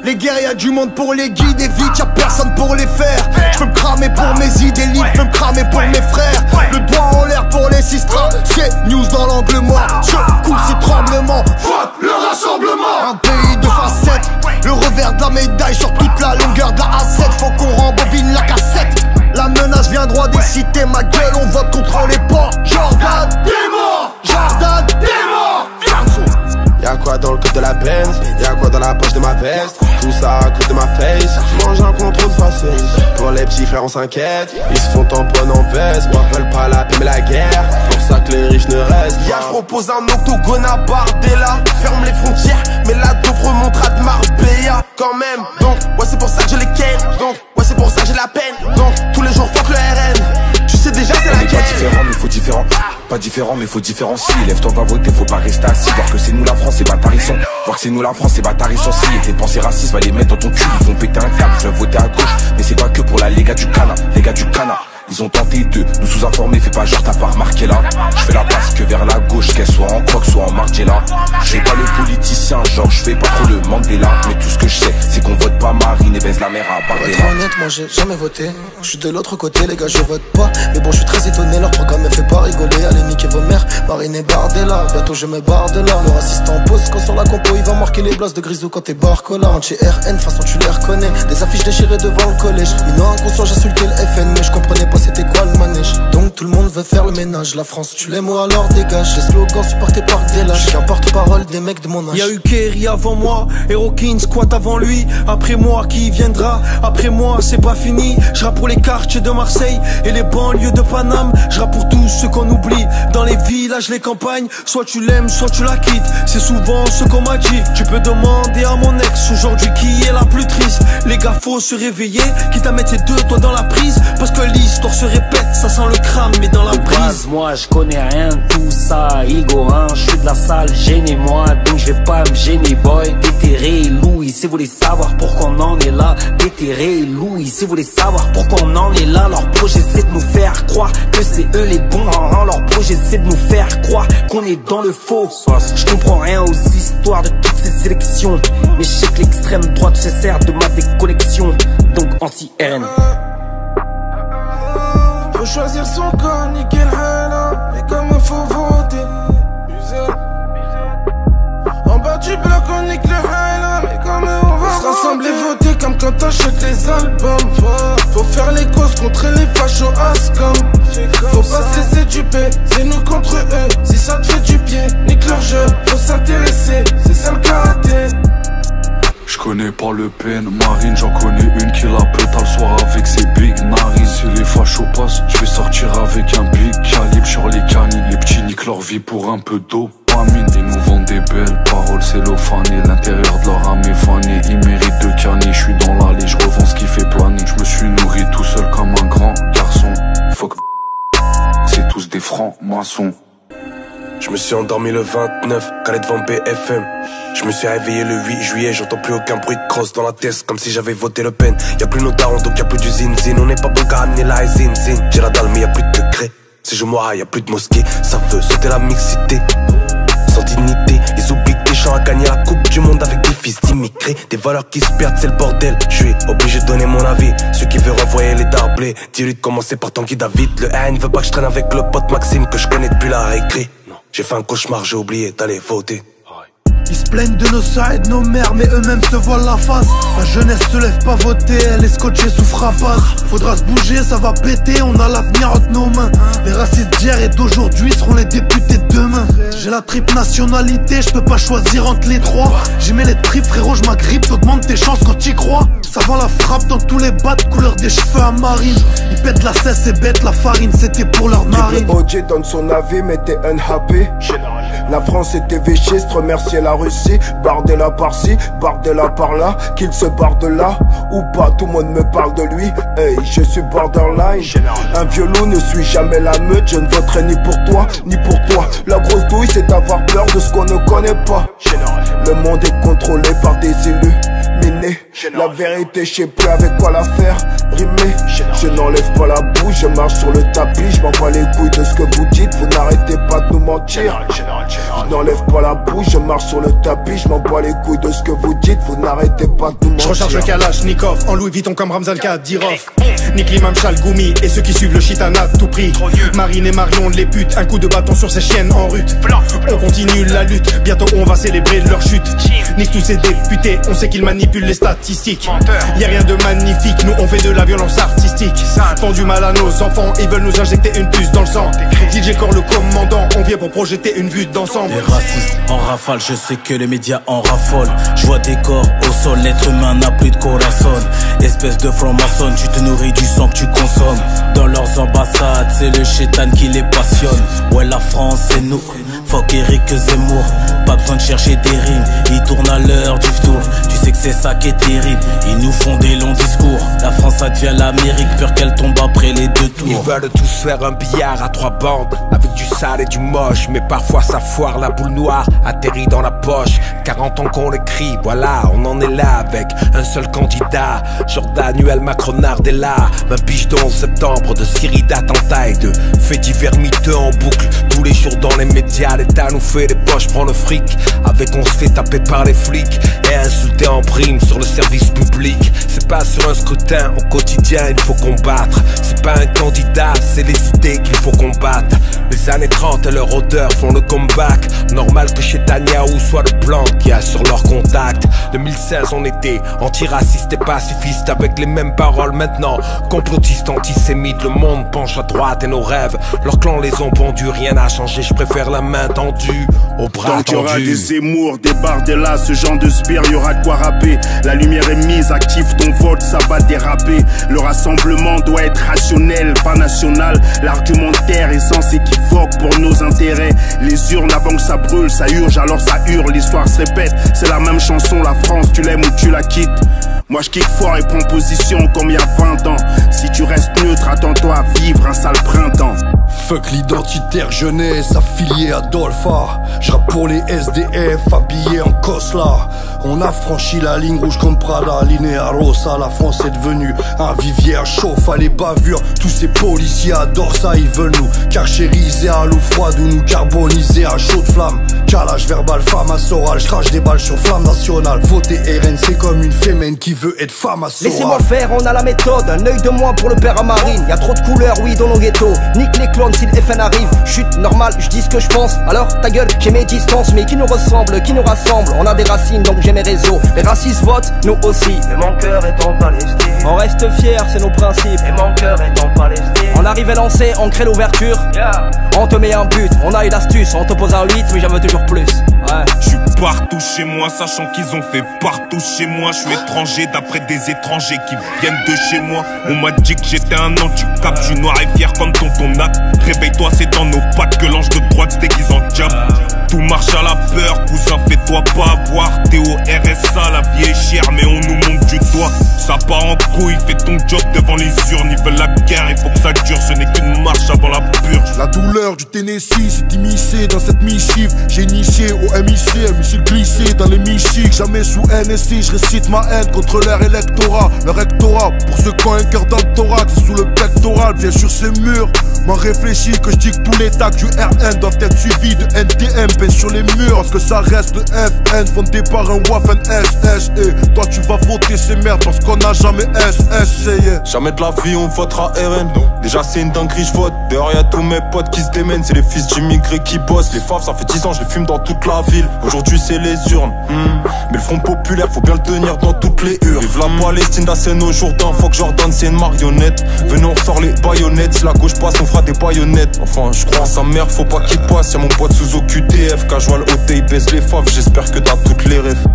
Les guerres y'a du monde pour les guider, vite y'a personne pour les faire. J'peux me cramer pour mes idées libres, j'peux me cramer pour mes frères. Le doigt en l'air pour les sistras, c'est news dans l'angle mort. Secoue ces tremblements, fuck le rassemblement. Un pays de facettes, le revers de la médaille sur toute la longueur de la A7. Faut qu'on rembobine la cassette. La menace vient droit des cités, ma gueule on vote contre les ports. Jordan, t'es mort, Jordan, t'es mort. Y'a quoi dans le code de la Benz, y'a quoi dans la poche de ma veste. Tout ça à cause de ma face, j'mange un contrôle facile. Pour les petits frères on s'inquiète, ils se font tamponner en veste. M'appelle pas la paix mais la guerre, pour ça que les riches ne restent pas. J'propose un octogone à Bardella, ferme les frontières, mais la dope remontera de Marbella quand même. Donc ouais c'est pour ça que je les ken, donc ouais c'est pour ça que j'ai la peine. Donc tous les jours fuck le RN, tu sais déjà c'est la guerre. Pas différent mais faut différent, pas différent mais faut différencier. Lève-toi va voter, faut pas rester assis. Voir que c'est nous la France c'est bâtarissant, voir que c'est nous la France c'est bâtarissant. Si et tes pensées racistes va les mettre dans ton cul, ils vont péter un câble. Je vais voter à gauche, mais c'est pas que pour la Lega du Cana, les gars du Cana. Ils ont tenté de nous sous-informer, fais pas genre t'as pas remarqué là. Je fais la passe que vers la gauche, qu'elle soit en croque, soit en Margiela. Je fais pas le politicien, genre je fais pas trop le Mandela. Mais tout ce que je sais, c'est qu'on vote pas Marine et baise la mère à Bardella. Pour être honnête, moi j'ai jamais voté. Je suis de l'autre côté, les gars, je vote pas. Mais bon, je suis très étonné, leur programme me fait pas rigoler. Allez, niquez vos mères, Marine et Bardella. Bientôt je me barre de là. Le raciste en pause, quand sur la compo, il va marquer les blases de Grisou quand t'es barcola. Anti-RN, façon tu les reconnais. Des affiches déchirées devant le collège. Minant inconscient, j'insultais le FN, mais je comprenais pas c'était quoi le manège. Donc tout le monde veut faire le ménage. La France, tu l'aimes ou alors dégage. Les slogans supportés par des lâches. Je suis qu'un porte-parole des mecs de mon âge. Y'a eu Kerry avant moi, Herokin squat avant lui. Après moi, qui viendra? Après moi, c'est pas fini. Je rappe pour les quartiers de Marseille et les banlieues de Paname. Je rappe pour tous ceux qu'on oublie. Dans les villages, les campagnes, soit tu l'aimes, soit tu la quittes. C'est souvent ce qu'on m'a dit. Tu peux demander à mon ex aujourd'hui qui est la plus triste. Les gars, faut se réveiller, quitte à mettre ses deux doigts dans la prise. Parce que l'histoire se répète, ça sent le crâne mais dans la brise. Moi je connais rien de tout ça, Igorin, je suis de la salle, gênez-moi, donc je vais pas me gêner boy. Déterré Louis, si vous voulez savoir pourquoi on en est là. Déterré Louis, si vous voulez savoir pourquoi on en est là. Leur projet c'est de nous faire croire que c'est eux les bons. Leur projet c'est de nous faire croire qu'on est dans le faux. Je comprends rien aux histoires de toutes ces sélections, mais je sais que l'extrême droite se sert de ma déconnexion. Donc anti-RN. Faut choisir son camp, niquer le haine, mais comme il faut voter. En bas du bloc, on nique le haine, mais comme on va se rassembler, voter comme quand t'achètes les albums. Faut faire les causes contre les fachos Ascom. Faut pas se laisser duper, c'est nous contre eux. Si ça te fait du pied, nique leur jeu. Faut s'intéresser, c'est ça le karaté. Je connais pas Le Pen, Marine, j'en connais une qui la pète le soir avec ses big narines. Si les fachos passent, je vais sortir avec un big calibre sur les canines. Les petits niquent leur vie pour un peu dopamine. Ils nous vendent des belles paroles cellophanées. L'intérieur de leur âme est fané. Ils méritent de canner, je suis dans l'allée, je revends ce qui fait planer. Je me suis nourri tout seul comme un grand garçon. Fuck, c'est tous des francs-maçons. Je me suis endormi le 29, calé devant BFM. Je me suis réveillé le 8 juillet, j'entends plus aucun bruit de crosse dans la tête, comme si j'avais voté Le Pen. Y'a plus nos darons, donc y'a plus du zin-zin. On n'est pas bon qu'à amener la zin-zin. J'ai la dalle, mais y'a plus de cré. Si je mourrai, y'a plus de mosquée. Ça veut sauter la mixité, sans dignité. Ils oublient que Deschamps a gagné la coupe du monde avec des fils d'immigrés. Des valeurs qui se perdent, c'est le bordel. Je suis obligé de donner mon avis. Ceux qui veulent renvoyer les darblés, dis-lui de commencer par Tanguy David. Le haine veut pas que je traîne avec le pote Maxime que je connais depuis la récré. J'ai fait un cauchemar, j'ai oublié d'aller voter. Ils se plaignent de nos sides, nos mères, mais eux-mêmes se voilent la face. La jeunesse se lève pas voter, elle est scotchée sous frappasse. Faudra se bouger, ça va péter, on a l'avenir entre nos mains. Les racistes d'hier et d'aujourd'hui seront les députés de demain. J'ai la triple nationalité, je peux pas choisir entre les trois. J'y mets les tripes, frérot, je m'agrippe, t'augmentes tes chances quand t'y crois. Ça vend la frappe dans tous les bats, couleur des cheveux à marine. Ils pètent la cesse et bêtent la farine, c'était pour leur narine. OJ donne son avis, mais t'es unhappy. La France était véchiste, remercier la Russie. Bardella par-ci, Bardella par-là. Qu'il se barre de là ou pas, tout le monde me parle de lui. Hey, je suis borderline. Un violon ne suit jamais la meute. Je ne voterai ni pour toi, ni pour toi. La grosse douille, c'est avoir peur de ce qu'on ne connaît pas. Le monde est contrôlé par des élus. terminé. La vérité, je sais plus avec quoi la faire rimer. Je n'enlève pas la bouche, je marche sur le tapis. Je m'en bats les couilles de ce que vous dites, vous n'arrêtez pas de nous mentir. Je n'enlève pas la bouche, je marche sur le tapis. Je m'en bats les couilles de ce que vous dites, vous n'arrêtez pas de nous mentir. Je recharge le Kalachnikov en Louis Vuitton comme Ramzan Kadyrov. Nique l'imam Chalgoumi et ceux qui suivent le shitana à tout prix. Marine et Marion les putes, un coup de bâton sur ces chiennes en rut. On continue la lutte, bientôt on va célébrer leur chute. Nique tous ces députés, on sait qu'ils manipulent les statistiques. Y'a rien de magnifique, nous on fait de la violence artistique. Font du mal à nos enfants, ils veulent nous injecter une puce dans le sang. DJ Core le commandant, on vient pour projeter une vue d'ensemble. Les racistes en rafale, je sais que les médias en raffolent. Je vois des corps au sol, l'être humain n'a plus de corazon. Espèce de franc-maçon, tu te nourris du sang que tu consommes. Dans leurs ambassades, c'est le chétan qui les passionne. Ouais, la France c'est nous, fuck Eric Zemmour. Pas besoin de chercher des rimes, ils tournent à l'heure du tour. Tu sais que c'est ça qui est terrible, ils nous font des longs discours. La France ça devient l'Amérique, peur qu'elle tombe après les 2 tours. Ils veulent tous faire un billard à 3 bandes, avec du sale et du moche. Mais parfois ça foire, la boule noire atterrit dans la poche. 40 ans qu'on l'écrit, voilà, on en est là avec un seul candidat. Jordanuel Macronardella, ma biche de 11 septembre, de série d'attentats et de faits divers miteux en boucle. Tous les jours dans les médias, l'État nous fait les poches, prend le fric. Avec on se fait taper par les flics et insulter en prime sur le service public. C'est pas sur un scrutin, au quotidien il faut combattre. C'est pas un candidat, c'est les idées qu'il faut combattre. Les années 30 et leur odeur font le comeback. Normal que chez Netanyahou soit le plan qui a sur leur contact. 2016 on était antiraciste et pacifiste, avec les mêmes paroles maintenant. Complotistes, antisémites, le monde penche à droite et nos rêves, leurs clans les ont pendus. Rien n'a changé, je préfère la main tendue au bras donc tendu. Y'aura des Zemmour, des Bardella, ce genre de spire, y'aura de quoi rapper. La lumière est mise, active ton vote, ça va déraper. Le rassemblement doit être rationnel, pas national. L'argumentaire est sans équivoque pour nos intérêts. Les urnes avant que ça brûle, ça urge, alors ça hurle, l'histoire se répète. C'est la même chanson, la France, tu l'aimes ou tu la quittes. Moi je kick fort et prends position comme il y a 20 ans. Si tu restes neutre, attends-toi à vivre un sale printemps. Fuck l'identitaire jeunesse affilié à Dolpha. J'rappe pour les SDF habillés en Cosla. On a franchi la ligne rouge comme Prada, Linea Rossa. La France est devenue un vivière, chauffe à les bavures. Tous ces policiers adorent ça, ils veulent nous carchériser à l'eau froide ou nous carboniser à chaud de flamme. Calage verbal, femme à Soral, j'crache des balles sur flamme nationale. Voter RN c'est comme une fémène qui veut être femme à Soral. Laissez-moi faire, on a la méthode, un œil de moins pour le père à Marine. Y'a trop de couleurs, oui, dans nos ghettos. Nique les clones si le FN arrive. Chute normal, je dis ce que je pense. Alors ta gueule, j'ai mes distances. Mais qui nous ressemble, qui nous rassemble. On a des racines donc j'ai mes réseaux. Les racistes votent, nous aussi. Et mon cœur est en Palestine. On reste fiers, c'est nos principes. Et mon cœur est en Palestine. On arrive à lancer, on crée l'ouverture. On te met un but, on a eu l'astuce. On te pose un 8, mais j'en veux toujours plus. Ouais. Je suis partout chez moi, sachant qu'ils ont fait partout chez moi. Je suis étranger d'après des étrangers qui viennent de chez moi. On m'a dit que j'étais un handicap. Je suis noir et fier comme tonton Nat. Réveille-toi, c'est dans nos pattes que l'ange de droite se déguise en diable. Tout marche à la peur, cousin, fais-toi pas avoir. T'es au RSA, la vie est chère, mais on nous monte du doigt. Ça part en couille, fais ton job devant les urnes. Ils veulent la guerre, il faut que ça dure, ce n'est qu'une marche avant la purge. La douleur du Tennessee s'est immiscée dans cette missive. J'ai initié au MIC, un missile glissé dans les michiques. Jamais sous NSI, je récite ma haine contre leur électorat. Leur rectorat, pour ceux qui ont un cœur dans le thorax, sous le pectoral, bien sur ces murs. M'en réfléchis que je dis que tous les tags du RN doivent être suivis de NTM sur les murs, parce que ça reste le FN fondé par un Waffen SS. Et toi tu vas voter ces merdes parce qu'on n'a jamais SS. Jamais de la vie on votera RN. Déjà c'est une dinguerie, je vote. Dehors y'a tous mes potes qui se démènent. C'est les fils d'immigrés qui bossent. Les faves ça fait 10 ans je les fume dans toute la ville. Aujourd'hui c'est les urnes. Mais le front populaire faut bien le tenir dans toutes les urnes. Vive la Palestine, la scène au Jourdain. Faut que Jordan c'est une marionnette. Venez on ressort les baïonnettes. Si la gauche passe on fera des baïonnettes. Enfin je crois à sa mère, faut pas qu'il passe. Y'a mon pote sous OQTF. Casual OT, il baisse les faves, j'espère que t'as toutes les rêves.